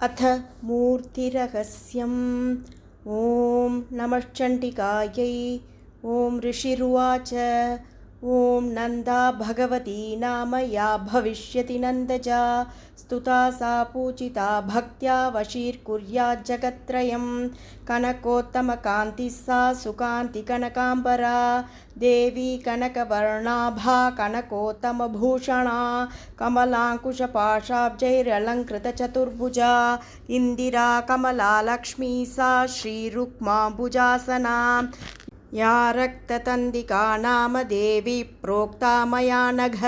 अथ मूर्तिरहस्यम्। ॐ नमश्चण्डिकायै। ॐ ऋषिरुवाच। ॐ नन्दा भगवती नाम या भविष्यति नन्दजा, स्तुता सा पूजिता भक्त्या वशीर्कुर्याज्जगत्त्रयम्। कनकोत्तमकान्तिः सा सुकान्तिकनकाम्बरा, देवी कनकवर्णाभा कनकोत्तमभूषणा, कमलाङ्कुशपाशाब्जैरलङ्कृतचतुर्भुजा, इन्दिरा कमला लक्ष्मी सा श्रीरुक्माम्बुजासना। या रक्ततन्दिका नाम देवी प्रोक्ता मया नघ,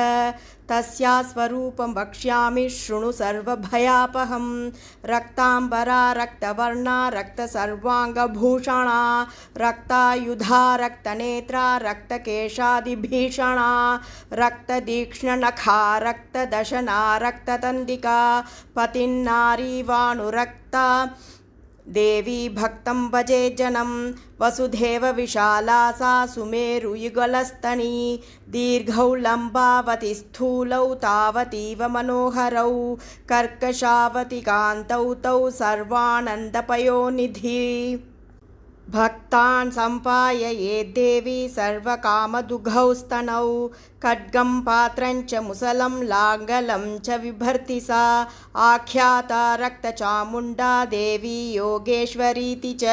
तस्या स्वरूपं वक्ष्यामि शृणु सर्वभयापहं। रक्ताम्बरा रक्तवर्णा रक्तसर्वाङ्गभूषणा, रक्तायुधा रक्तनेत्रा रक्तकेशादिभीषणा, रक्ततीक्ष्णनखा रक्तदशना रक्ततन्दिका, पतिन्नारीवानुरक्ता देवी भक्तं भजे जनं। वसुधैव विशाला सा सुमेरुयुगलस्तनी, दीर्घौ लम्बावती स्थूलौ तावतीव मनोहरौ, कर्कशावती कान्तौ तौ सर्वानन्दपयोनिधि। भक्तान् सम्पाययेद्देवी सर्वकामदुघौ स्तनौ, खड्गं पात्रं च मुसलं लाङ्गलं च बिभर्ति सा, आख्याता रक्तचामुण्डा देवी योगेश्वरीति च।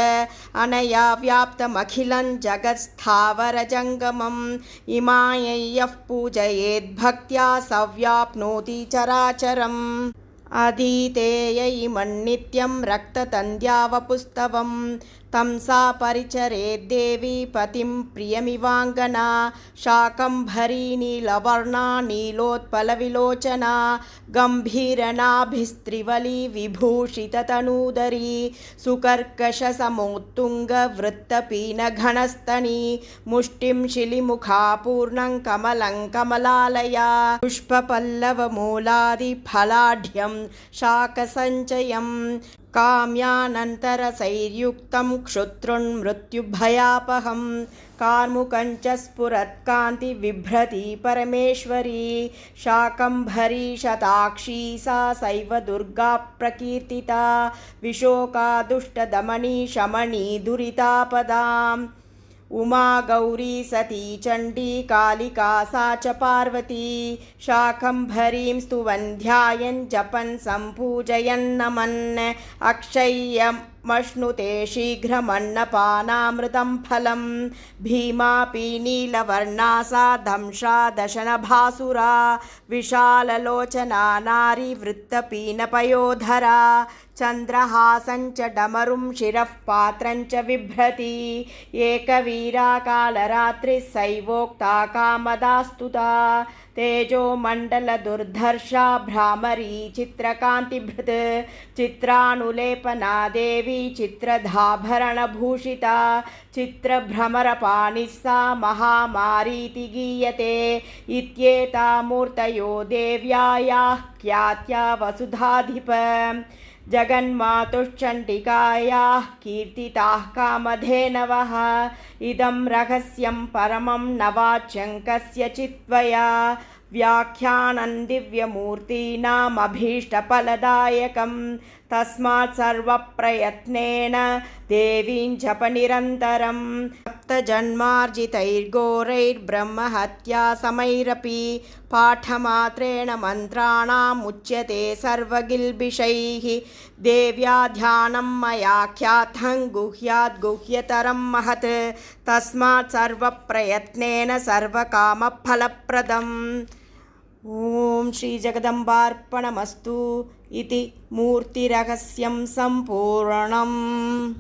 अनया व्याप्तमखिलं जगत्स्थावरजङ्गमम्, इमायै यः पूजयेद्भक्त्या स व्याप्नोति चराचरम्। अधीतेयैमन्नित्यं रक्ततन्द्यावपुस्तवं, तं सा परिचरेद्देवी पतिं प्रियमिवाङ्गना। शाकम्भरी नीलवर्णा नीलोत्पलविलोचना, गम्भीरनाभिस्त्रिवली विभूषिततनूदरी, सुकर्कशसमोत्तुङ्गवृत्तपीनघनस्तनी, मुष्टिं शिलिमुखा पूर्णं कमलं कमलालया, पुष्पपल्लवमूलादिफलाढ्यं शाकसञ्चयं, काम्यानन्तरसैर्युक्तं क्षुत्रुन्मृत्युभयापहं, कार्मुकं च स्फुरत्कान्तिबिभ्रती परमेश्वरी। शाकम्भरी शताक्षी सा सैव दुर्गा प्रकीर्तिता, विशोका दुष्टदमनी शमनी दुरितापदाम्। उमा गौरी सती चण्डी कालिका सा च पार्वती, शाकम्भरीं स्तुवन् ध्यायन् जपन् सम्पूजयन् नमन्, अक्षय्यमश्नुते शीघ्रमन्नपानामृतं फलं। भीमापि नीलवर्णा सा दंशा दशनभासुरा, विशाललोचना नारी वृत्तपीनपयोधरा, चन्द्रहासं च डमरुं शिरः पात्रं च बिभ्रती, एकवीरा कालरात्रिः सैवोक्ता कामदा स्तुता, तेजोमण्डलदुर्धर्षा भ्रामरी चित्रकान्तिभृत्, चित्रानुलेपना देवी चित्रधाभरणभूषिता, चित्रभ्रमरपाणिः सा महामारीति गीयते। इत्येता मूर्तयो देव्यायाः ख्यात्या वसुधाधिप, जगन्मातुश्चण्डिकायाः कीर्तिताः कामधेनवः। इदं रहस्यं परमं न वाच्यं कस्यचित् त्वया, व्याख्यानं दिव्यमूर्तीनामभीष्टफलदायकं, तस्मात् सर्वप्रयत्नेन देवीं जप निरन्तरं। सप्तजन्मार्जितैर्घोरैर्ब्रह्महत्या समैरपि, पाठमात्रेण मन्त्राणामुच्यते सर्वगिल्बिषैः, देव्या ध्यानं मया ख्यातं गुह्याद् गुह्यतरं महत्, तस्मात् सर्वप्रयत्नेन सर्वकामफलप्रदम्। ॐ श्रीजगदम्बार्पणमस्तु इति मूर्तिरहस्यं सम्पूर्णम्।